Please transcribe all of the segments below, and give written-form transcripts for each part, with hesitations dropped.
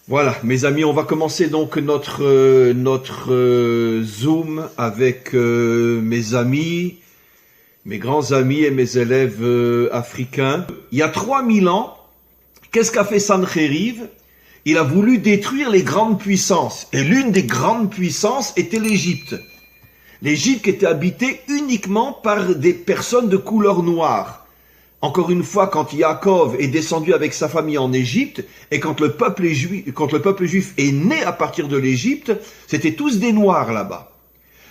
Voilà, mes amis, on va commencer donc notre Zoom avec mes amis, mes grands amis et mes élèves africains. Il y a 3000 ans, qu'est-ce qu'a fait Sancheriv? Il a voulu détruire les grandes puissances. Et l'une des grandes puissances était l'Égypte. L'Égypte qui était habitée uniquement par des personnes de couleur noire. Encore une fois, quand Yaakov est descendu avec sa famille en Égypte, et quand le peuple juif est né à partir de l'Égypte, c'était tous des Noirs là-bas.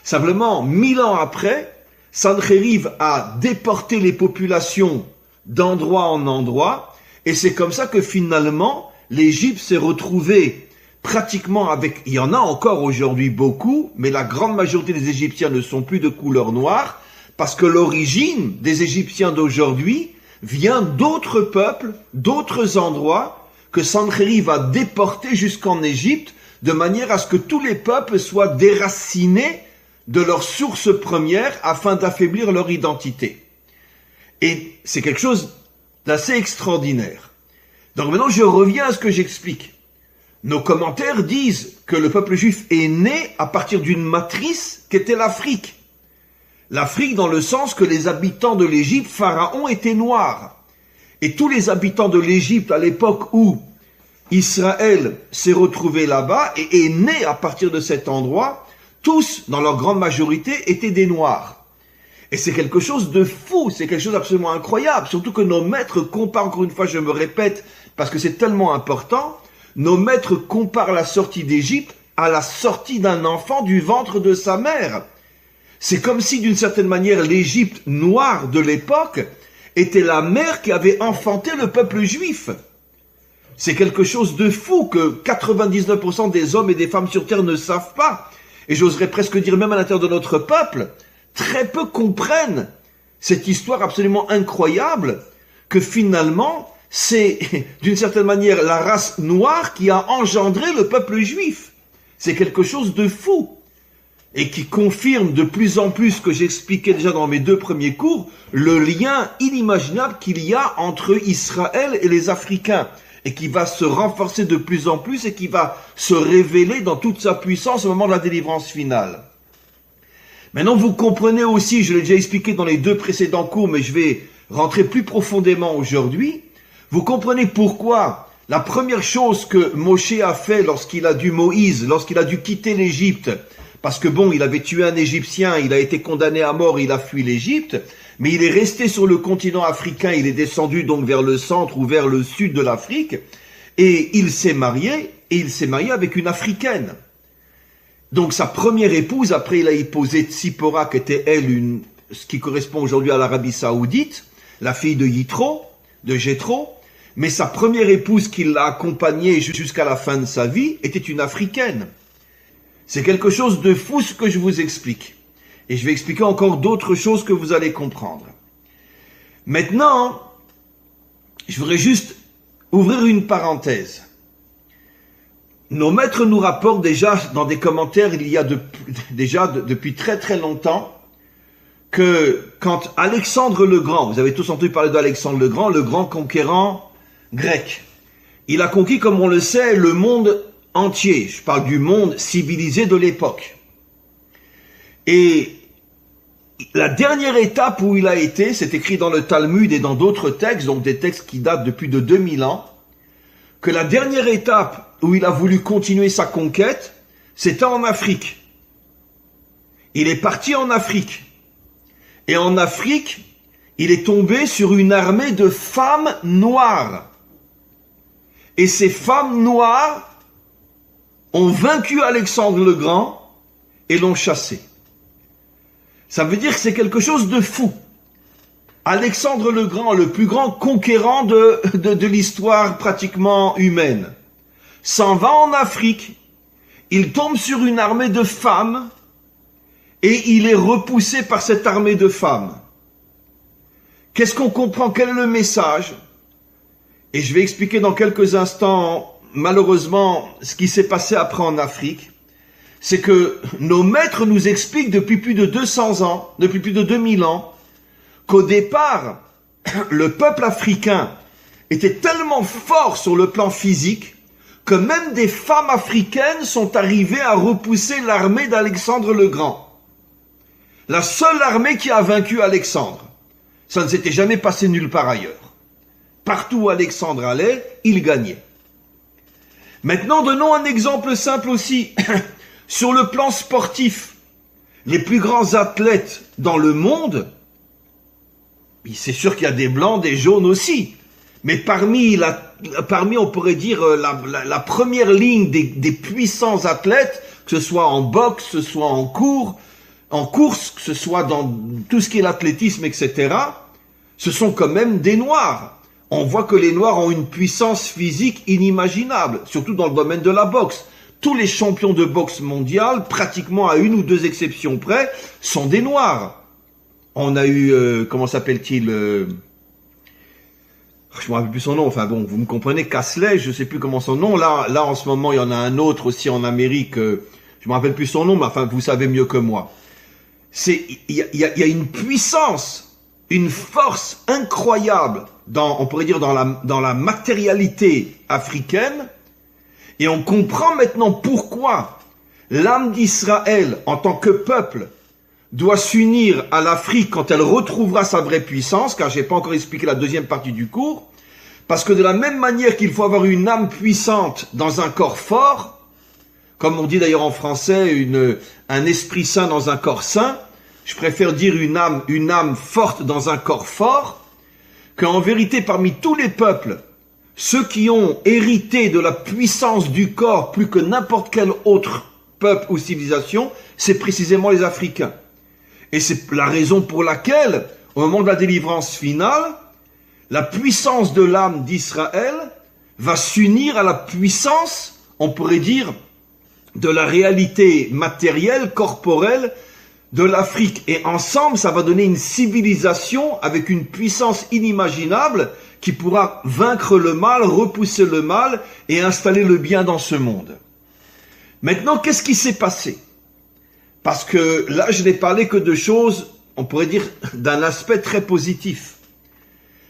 Simplement, 1000 ans après, Sancheriv a déporté les populations d'endroit en endroit, et c'est comme ça que finalement, l'Égypte s'est retrouvée pratiquement avec... Il y en a encore aujourd'hui beaucoup, mais la grande majorité des Égyptiens ne sont plus de couleur noire, parce que l'origine des Égyptiens d'aujourd'hui vient d'autres peuples, d'autres endroits que Sancheriv a déportés jusqu'en Égypte, de manière à ce que tous les peuples soient déracinés de leur source première afin d'affaiblir leur identité. Et c'est quelque chose d'assez extraordinaire. Donc maintenant, je reviens à ce que j'explique. Nos commentaires disent que le peuple juif est né à partir d'une matrice qu'était l'Afrique. L'Afrique dans le sens que les habitants de l'Égypte, Pharaon, étaient noirs. Et tous les habitants de l'Égypte à l'époque où Israël s'est retrouvé là-bas et est né à partir de cet endroit, tous, dans leur grande majorité, étaient des noirs. Et c'est quelque chose de fou, c'est quelque chose d'absolument incroyable, surtout que nos maîtres comparent, encore une fois je me répète, parce que c'est tellement important, nos maîtres comparent la sortie d'Égypte à la sortie d'un enfant du ventre de sa mère. C'est comme si, d'une certaine manière, l'Égypte noire de l'époque était la mère qui avait enfanté le peuple juif. C'est quelque chose de fou que 99% des hommes et des femmes sur terre ne savent pas. Et j'oserais presque dire même à l'intérieur de notre peuple, très peu comprennent cette histoire absolument incroyable que finalement, c'est d'une certaine manière la race noire qui a engendré le peuple juif. C'est quelque chose de fou. Et qui confirme de plus en plus ce que j'expliquais déjà dans mes 2 premiers cours, le lien inimaginable qu'il y a entre Israël et les Africains, et qui va se renforcer de plus en plus et qui va se révéler dans toute sa puissance au moment de la délivrance finale. Maintenant, vous comprenez aussi, je l'ai déjà expliqué dans les 2 précédents cours, mais je vais rentrer plus profondément aujourd'hui, vous comprenez pourquoi la première chose que Moshe a fait lorsqu'il a dû quitter l'Égypte, parce que bon, il avait tué un Égyptien, il a été condamné à mort, il a fui l'Égypte, mais il est resté sur le continent africain, il est descendu donc vers le centre ou vers le sud de l'Afrique, et il s'est marié avec une Africaine. Donc sa première épouse, après il a épousé Tzipora, qui était elle, ce qui correspond aujourd'hui à l'Arabie Saoudite, la fille de Jéthro, mais sa première épouse qui l'a accompagnée jusqu'à la fin de sa vie était une Africaine. C'est quelque chose de fou ce que je vous explique. Et je vais expliquer encore d'autres choses que vous allez comprendre. Maintenant, je voudrais juste ouvrir une parenthèse. Nos maîtres nous rapportent déjà dans des commentaires, il y a depuis très très longtemps, que quand Alexandre le Grand, vous avez tous entendu parler d'Alexandre le grand conquérant grec, il a conquis, comme on le sait, le monde entier, je parle du monde civilisé de l'époque. Et la dernière étape où il a été, c'est écrit dans le Talmud et dans d'autres textes, donc des textes qui datent de plus de 2000 ans, que la dernière étape où il a voulu continuer sa conquête, c'était en Afrique. Il est parti en Afrique. Et en Afrique, il est tombé sur une armée de femmes noires. Et ces femmes noires ont vaincu Alexandre le Grand et l'ont chassé. Ça veut dire que c'est quelque chose de fou. Alexandre le Grand, le plus grand conquérant de l'histoire pratiquement humaine, s'en va en Afrique, il tombe sur une armée de femmes et il est repoussé par cette armée de femmes. Qu'est-ce qu'on comprend? Quel est le message? Et je vais expliquer dans quelques instants malheureusement, ce qui s'est passé après en Afrique, c'est que nos maîtres nous expliquent depuis plus de 200 ans, depuis plus de 2000 ans, qu'au départ, le peuple africain était tellement fort sur le plan physique que même des femmes africaines sont arrivées à repousser l'armée d'Alexandre le Grand. La seule armée qui a vaincu Alexandre. Ça ne s'était jamais passé nulle part ailleurs. Partout où Alexandre allait, il gagnait. Maintenant, donnons un exemple simple aussi. Sur le plan sportif, les plus grands athlètes dans le monde, c'est sûr qu'il y a des blancs, des jaunes aussi. Mais parmi, on pourrait dire, la première ligne des puissants athlètes, que ce soit en boxe, que ce soit en course, que ce soit dans tout ce qui est l'athlétisme, etc., ce sont quand même des Noirs. On voit que les Noirs ont une puissance physique inimaginable, surtout dans le domaine de la boxe. Tous les champions de boxe mondiale, pratiquement à une ou deux exceptions près, sont des Noirs. On a eu, comment s'appelle-t-il je me rappelle plus son nom, enfin bon, vous me comprenez, Casley, je sais plus comment son nom, là en ce moment il y en a un autre aussi en Amérique, je me rappelle plus son nom, mais enfin vous savez mieux que moi. Il y a une puissance, une force incroyable, on pourrait dire dans la matérialité africaine, et on comprend maintenant pourquoi l'âme d'Israël en tant que peuple doit s'unir à l'Afrique quand elle retrouvera sa vraie puissance, car je n'ai pas encore expliqué la deuxième partie du cours, parce que de la même manière qu'il faut avoir une âme puissante dans un corps fort, comme on dit d'ailleurs en français, un esprit saint dans un corps saint, je préfère dire une âme forte dans un corps fort, qu'en vérité parmi tous les peuples, ceux qui ont hérité de la puissance du corps plus que n'importe quel autre peuple ou civilisation, c'est précisément les Africains. Et c'est la raison pour laquelle, au moment de la délivrance finale, la puissance de l'âme d'Israël va s'unir à la puissance, on pourrait dire, de la réalité matérielle, corporelle de l'Afrique. Et ensemble, ça va donner une civilisation avec une puissance inimaginable qui pourra vaincre le mal, repousser le mal et installer le bien dans ce monde. Maintenant, qu'est-ce qui s'est passé ? Parce que là, je n'ai parlé que de choses, on pourrait dire, d'un aspect très positif.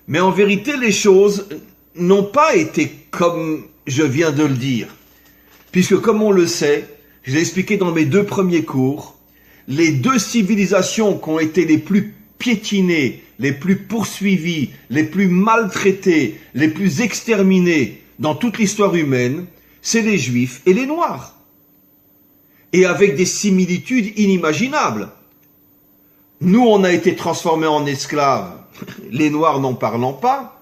Mais en vérité, les choses n'ont pas été comme je viens de le dire. Puisque comme on le sait, je l'ai expliqué dans mes deux premiers cours, les deux civilisations qui ont été les plus piétinées, les plus poursuivies, les plus maltraitées, les plus exterminées dans toute l'histoire humaine, c'est les Juifs et les Noirs. Et avec des similitudes inimaginables. Nous, on a été transformés en esclaves, les Noirs n'en parlant pas.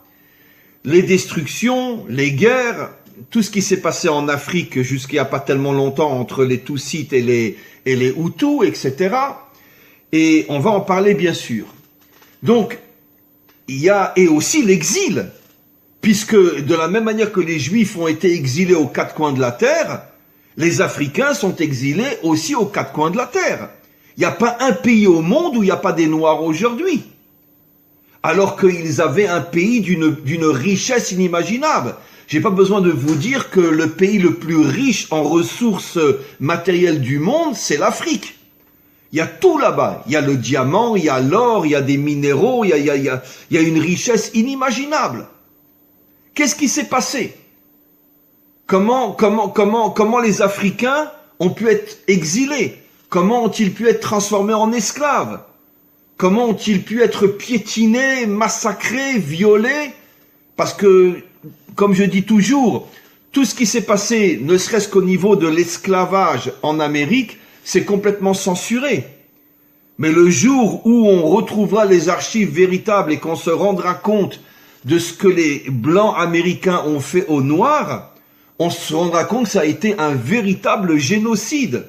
Les destructions, les guerres, tout ce qui s'est passé en Afrique jusqu'il n'y a pas tellement longtemps entre les Tutsites et les Hutus, etc. Et on va en parler bien sûr. Donc, il y a et aussi l'exil, puisque de la même manière que les Juifs ont été exilés aux quatre coins de la terre, les Africains sont exilés aussi aux quatre coins de la terre. Il n'y a pas un pays au monde où il n'y a pas des Noirs aujourd'hui. Alors qu'ils avaient un pays d'une richesse inimaginable. J'ai pas besoin de vous dire que le pays le plus riche en ressources matérielles du monde, c'est l'Afrique. Il y a tout là-bas. Il y a le diamant, il y a l'or, il y a des minéraux, il y a une richesse inimaginable. Qu'est-ce qui s'est passé ? Comment les Africains ont pu être exilés? Comment ont-ils pu être transformés en esclaves? Comment ont-ils pu être piétinés, massacrés, violés? Parce que, comme je dis toujours, tout ce qui s'est passé, ne serait-ce qu'au niveau de l'esclavage en Amérique, c'est complètement censuré. Mais le jour où on retrouvera les archives véritables et qu'on se rendra compte de ce que les Blancs américains ont fait aux Noirs, on se rendra compte que ça a été un véritable génocide.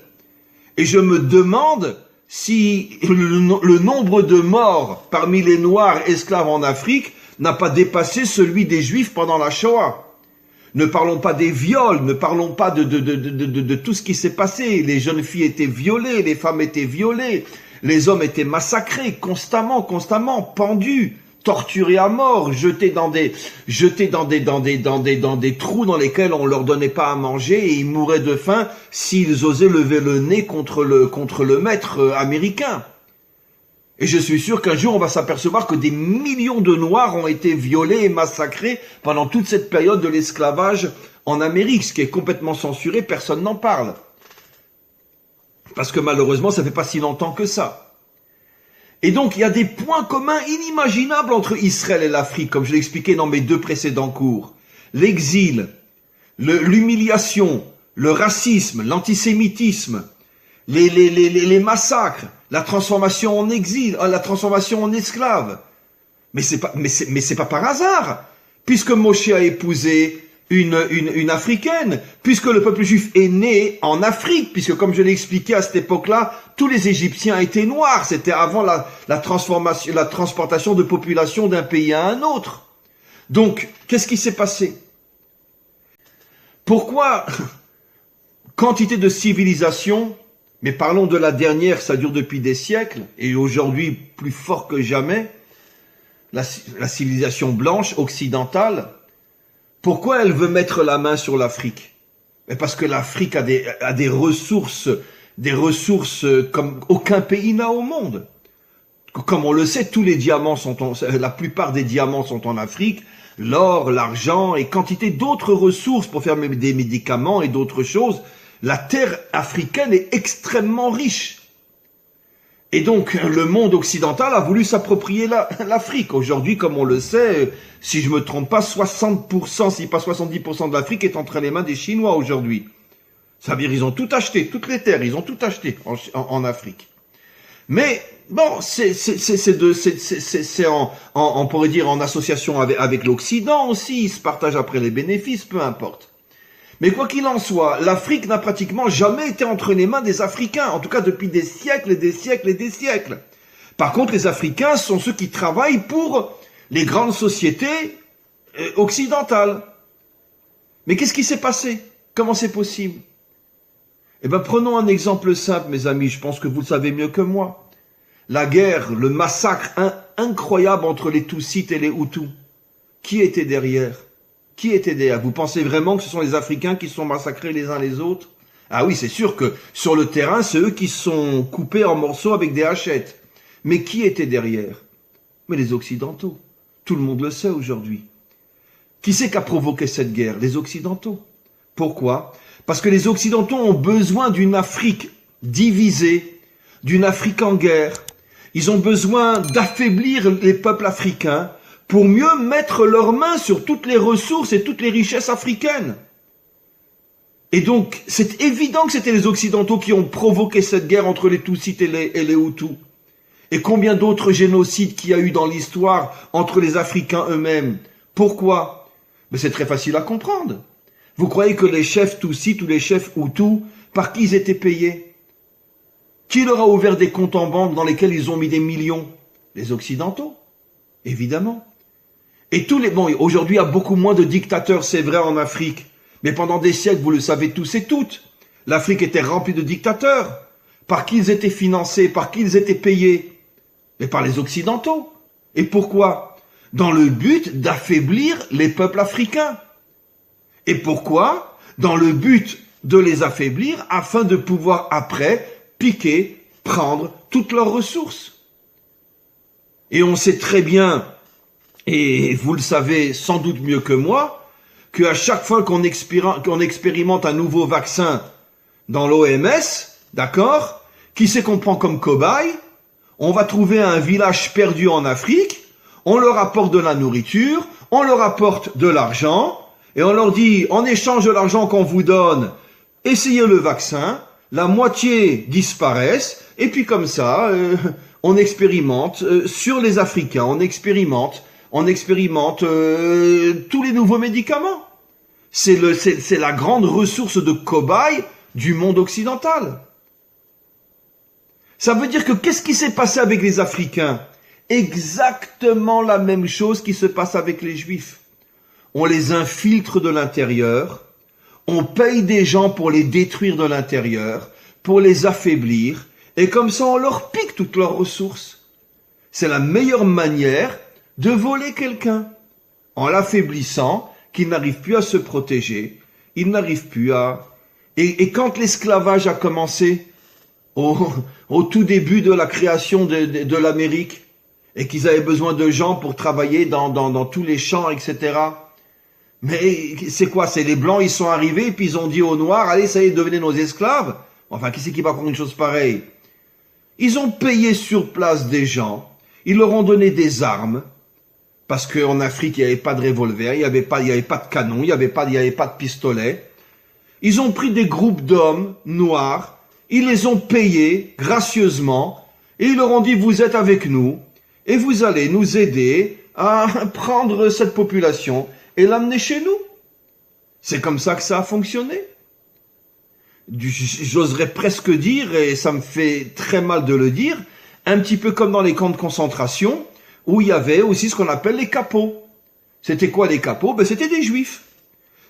Et je me demande si le nombre de morts parmi les Noirs esclaves en Afrique n'a pas dépassé celui des Juifs pendant la Shoah. Ne parlons pas des viols, ne parlons pas de tout ce qui s'est passé. Les jeunes filles étaient violées, les femmes étaient violées, les hommes étaient massacrés constamment, pendus, torturés à mort, jetés dans des trous dans lesquels on leur donnait pas à manger et ils mouraient de faim s'ils osaient lever le nez contre le maître américain. Et je suis sûr qu'un jour on va s'apercevoir que des millions de Noirs ont été violés et massacrés pendant toute cette période de l'esclavage en Amérique, ce qui est complètement censuré, personne n'en parle. Parce que malheureusement, ça fait pas si longtemps que ça. Et donc, il y a des points communs inimaginables entre Israël et l'Afrique, comme je l'ai expliqué dans mes 2 précédents cours. L'exil, l'humiliation, le racisme, l'antisémitisme, les massacres, la transformation en exil, la transformation en esclave. Mais c'est pas par hasard, puisque Moshe a épousé une africaine, puisque le peuple juif est né en Afrique, puisque comme je l'ai expliqué à cette époque-là, tous les Égyptiens étaient noirs, c'était avant la transportation de population d'un pays à un autre. Donc, qu'est-ce qui s'est passé? Pourquoi quantité de civilisation, mais parlons de la dernière, ça dure depuis des siècles, et aujourd'hui plus fort que jamais, la civilisation blanche, occidentale, pourquoi elle veut mettre la main sur l'Afrique? Parce que l'Afrique a des ressources comme aucun pays n'a au monde. Comme on le sait, tous les diamants la plupart des diamants sont en Afrique, l'or, l'argent et quantité d'autres ressources pour faire des médicaments et d'autres choses. La terre africaine est extrêmement riche. Et donc, le monde occidental a voulu s'approprier l'Afrique. Aujourd'hui, comme on le sait, si je me trompe pas, 60%, si pas 70% de l'Afrique est entre les mains des Chinois aujourd'hui. Ça veut dire ils ont tout acheté, toutes les terres, ils ont tout acheté en Afrique. Mais bon, on pourrait dire en association avec l'Occident aussi, ils se partagent après les bénéfices, peu importe. Mais quoi qu'il en soit, l'Afrique n'a pratiquement jamais été entre les mains des Africains, en tout cas depuis des siècles et des siècles et des siècles. Par contre, les Africains sont ceux qui travaillent pour les grandes sociétés occidentales. Mais qu'est-ce qui s'est passé? Comment c'est possible? Eh bien, prenons un exemple simple, mes amis, je pense que vous le savez mieux que moi. La guerre, le massacre incroyable entre les Tutsites et les Hutus. Qui était derrière? Qui était derrière? Vous pensez vraiment que ce sont les Africains qui se sont massacrés les uns les autres? Ah oui, c'est sûr que sur le terrain, c'est eux qui se sont coupés en morceaux avec des hachettes. Mais qui était derrière? Mais les Occidentaux. Tout le monde le sait aujourd'hui. Qui c'est qui a provoqué cette guerre? Les Occidentaux. Pourquoi? Parce que les Occidentaux ont besoin d'une Afrique divisée, d'une Afrique en guerre. Ils ont besoin d'affaiblir les peuples africains pour mieux mettre leurs mains sur toutes les ressources et toutes les richesses africaines. Et donc, c'est évident que c'était les Occidentaux qui ont provoqué cette guerre entre les Tutsites et les Hutus. Et combien d'autres génocides qu'il y a eu dans l'histoire entre les Africains eux-mêmes. Pourquoi? Mais c'est très facile à comprendre. Vous croyez que les chefs Tutsites ou les chefs Hutus, par qui ils étaient payés? Qui leur a ouvert des comptes en banque dans lesquels ils ont mis des millions? Les Occidentaux, évidemment. Et aujourd'hui, il y a beaucoup moins de dictateurs, c'est vrai, en Afrique. Mais pendant des siècles, vous le savez tous et toutes, l'Afrique était remplie de dictateurs. Par qui ils étaient financés, par qui ils étaient payés? Mais par les Occidentaux. Et pourquoi? Dans le but d'affaiblir les peuples africains. Et pourquoi? Dans le but de les affaiblir afin de pouvoir après piquer, prendre toutes leurs ressources. Et on sait très bien, et vous le savez sans doute mieux que moi, qu'à chaque fois qu'on expérimente un nouveau vaccin dans l'OMS, d'accord, qui c'est qu'on prend comme cobaye? On va trouver un village perdu en Afrique, on leur apporte de la nourriture, on leur apporte de l'argent, et on leur dit, en échange de l'argent qu'on vous donne, essayez le vaccin, la moitié disparaissent, et puis comme ça, on expérimente sur les Africains, on expérimente tous les nouveaux médicaments. C'est la grande ressource de cobayes du monde occidental. Ça veut dire que qu'est-ce qui s'est passé avec les Africains? Exactement la même chose qui se passe avec les Juifs. On les infiltre de l'intérieur, on paye des gens pour les détruire de l'intérieur, pour les affaiblir, et comme ça on leur pique toutes leurs ressources. C'est la meilleure manière de voler quelqu'un, en l'affaiblissant, qu'il n'arrive plus à se protéger, il n'arrive plus à... Et quand l'esclavage a commencé, au tout début de la création de l'Amérique, et qu'ils avaient besoin de gens pour travailler dans tous les champs, etc., Mais c'est quoi? C'est les Blancs, ils sont arrivés, puis ils ont dit aux Noirs, allez, ça y est, devenez nos esclaves. Enfin, qui c'est qui va prendre une chose pareille? Ils ont payé sur place des gens, ils leur ont donné des armes, parce qu'en Afrique, il n'y avait pas de revolver, il n'y avait pas de canon, il n'y avait pas de pistolet. Ils ont pris des groupes d'hommes noirs, ils les ont payés gracieusement, et ils leur ont dit, vous êtes avec nous, et vous allez nous aider à prendre cette population et l'amener chez nous. C'est comme ça que ça a fonctionné. J'oserais presque dire, et ça me fait très mal de le dire, un petit peu comme dans les camps de concentration, où il y avait aussi ce qu'on appelle les capots. C'était quoi les capots? C'était des juifs.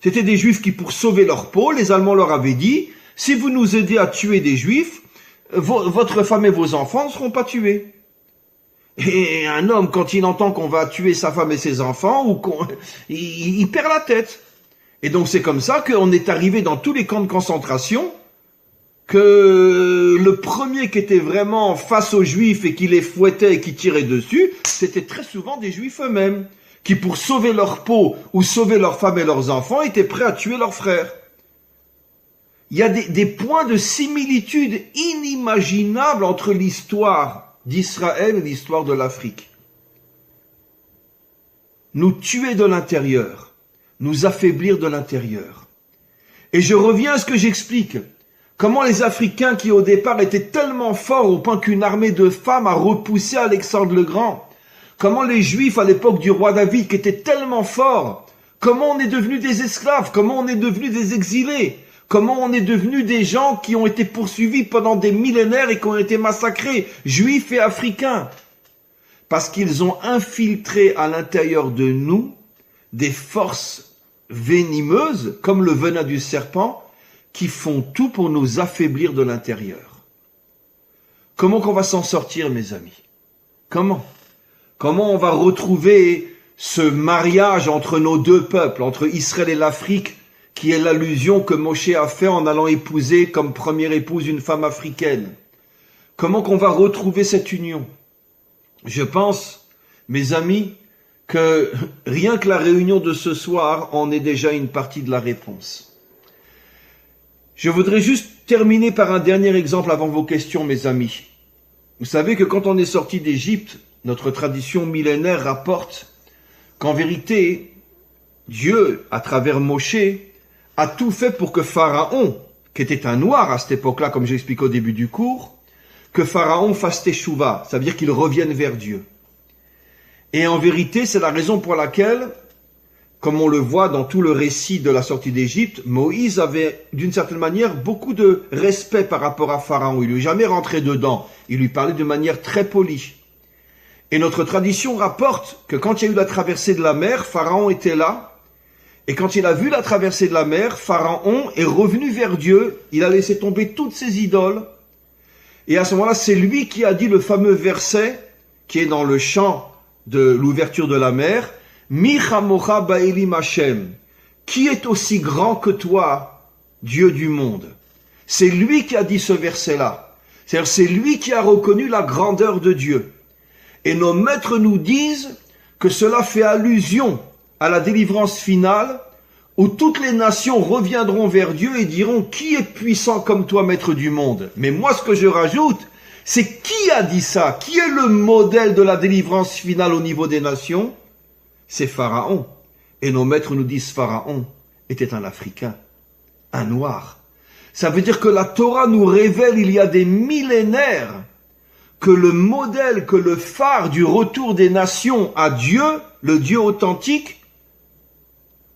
C'était des juifs qui, pour sauver leur peau, les Allemands leur avaient dit, si vous nous aidez à tuer des juifs, votre femme et vos enfants ne seront pas tués. Et un homme, quand il entend qu'on va tuer sa femme et ses enfants, il perd la tête. Et donc c'est comme ça qu'on est arrivé dans tous les camps de concentration, que le premier qui était vraiment face aux juifs et qui les fouettait et qui tirait dessus, c'était très souvent des juifs eux-mêmes, qui pour sauver leur peau ou sauver leurs femmes et leurs enfants étaient prêts à tuer leurs frères. Il y a des points de similitude inimaginables entre l'histoire d'Israël et l'histoire de l'Afrique. Nous tuer de l'intérieur, nous affaiblir de l'intérieur. Et je reviens à ce que j'explique. Comment les Africains qui au départ étaient tellement forts au point qu'une armée de femmes a repoussé Alexandre le Grand. Comment les Juifs à l'époque du roi David qui étaient tellement forts. Comment on est devenus des esclaves. Comment on est devenus des exilés. Comment on est devenus des gens qui ont été poursuivis pendant des millénaires et qui ont été massacrés, Juifs et Africains. Parce qu'ils ont infiltré à l'intérieur de nous des forces venimeuses, comme le venin du serpent, qui font tout pour nous affaiblir de l'intérieur. Comment qu'on va s'en sortir, mes amis? Comment on va retrouver ce mariage entre nos deux peuples, entre Israël et l'Afrique, qui est l'allusion que Moshe a fait en allant épouser comme première épouse une femme africaine? Comment qu'on va retrouver cette union? Je pense, mes amis, que rien que la réunion de ce soir en est déjà une partie de la réponse. Je voudrais juste terminer par un dernier exemple avant vos questions, mes amis. Vous savez que quand on est sorti d'Égypte, notre tradition millénaire rapporte qu'en vérité, Dieu, à travers Moshe, a tout fait pour que Pharaon, qui était un noir à cette époque-là, comme j'explique au début du cours, que Pharaon fasse teshuva, ça veut dire qu'il revienne vers Dieu. Et en vérité, c'est la raison pour laquelle, comme on le voit dans tout le récit de la sortie d'Égypte, Moïse avait, d'une certaine manière, beaucoup de respect par rapport à Pharaon. Il ne lui est jamais rentré dedans. Il lui parlait de manière très polie. Et notre tradition rapporte que quand il y a eu la traversée de la mer, Pharaon était là. Et quand il a vu la traversée de la mer, Pharaon est revenu vers Dieu. Il a laissé tomber toutes ses idoles. Et à ce moment-là, c'est lui qui a dit le fameux verset qui est dans le chant de l'ouverture de la mer. Mi chamocha ba'elim Hashem. Qui est aussi grand que toi, Dieu du monde? C'est lui qui a dit ce verset-là. C'est-à-dire, c'est lui qui a reconnu la grandeur de Dieu. Et nos maîtres nous disent que cela fait allusion à la délivrance finale où toutes les nations reviendront vers Dieu et diront « Qui est puissant comme toi, maître du monde ?» Mais moi, ce que je rajoute, c'est qui a dit ça? Qui est le modèle de la délivrance finale au niveau des nations? C'est Pharaon. Et nos maîtres nous disent Pharaon était un Africain, un Noir. Ça veut dire que la Torah nous révèle il y a des millénaires que le modèle, que le phare du retour des nations à Dieu, le Dieu authentique,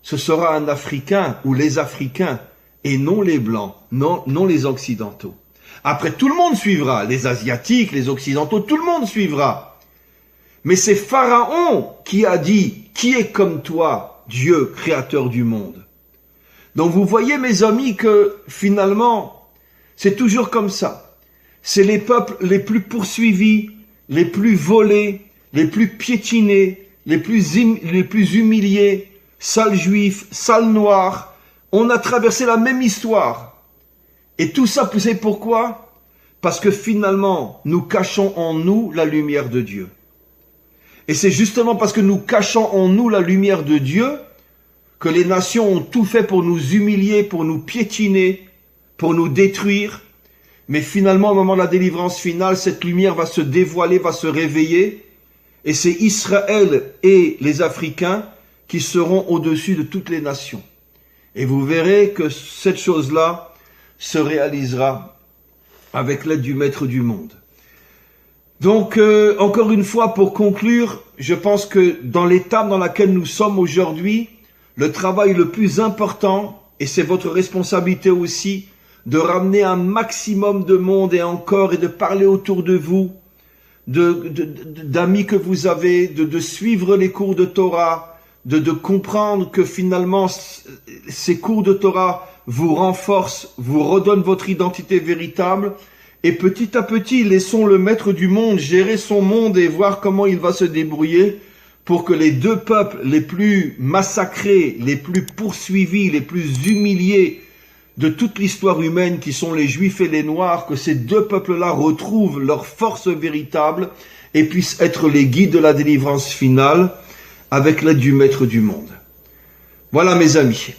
ce sera un Africain ou les Africains et non les Blancs, non les Occidentaux. Après, tout le monde suivra, les Asiatiques, les Occidentaux, tout le monde suivra. Mais c'est Pharaon qui a dit « Qui est comme toi, Dieu, créateur du monde ?» Donc vous voyez, mes amis, que finalement, c'est toujours comme ça. C'est les peuples les plus poursuivis, les plus volés, les plus piétinés, les plus humiliés, sales juifs, sales noirs. On a traversé la même histoire. Et tout ça, c'est pourquoi? Parce que finalement, nous cachons en nous la lumière de Dieu. Et c'est justement parce que nous cachons en nous la lumière de Dieu que les nations ont tout fait pour nous humilier, pour nous piétiner, pour nous détruire. Mais finalement, au moment de la délivrance finale, cette lumière va se dévoiler, va se réveiller. Et c'est Israël et les Africains qui seront au-dessus de toutes les nations. Et vous verrez que cette chose-là se réalisera avec l'aide du Maître du monde. Donc, encore une fois, pour conclure, je pense que dans l'étape dans laquelle nous sommes aujourd'hui, le travail le plus important, et c'est votre responsabilité aussi, de ramener un maximum de monde et encore, et de parler autour de vous, d'amis que vous avez, de suivre les cours de Torah, de comprendre que finalement, ces cours de Torah vous renforcent, vous redonnent votre identité véritable, et petit à petit, laissons le Maître du monde gérer son monde et voir comment il va se débrouiller pour que les deux peuples les plus massacrés, les plus poursuivis, les plus humiliés de toute l'histoire humaine, qui sont les Juifs et les Noirs, que ces deux peuples-là retrouvent leur force véritable et puissent être les guides de la délivrance finale avec l'aide du Maître du monde. Voilà mes amis.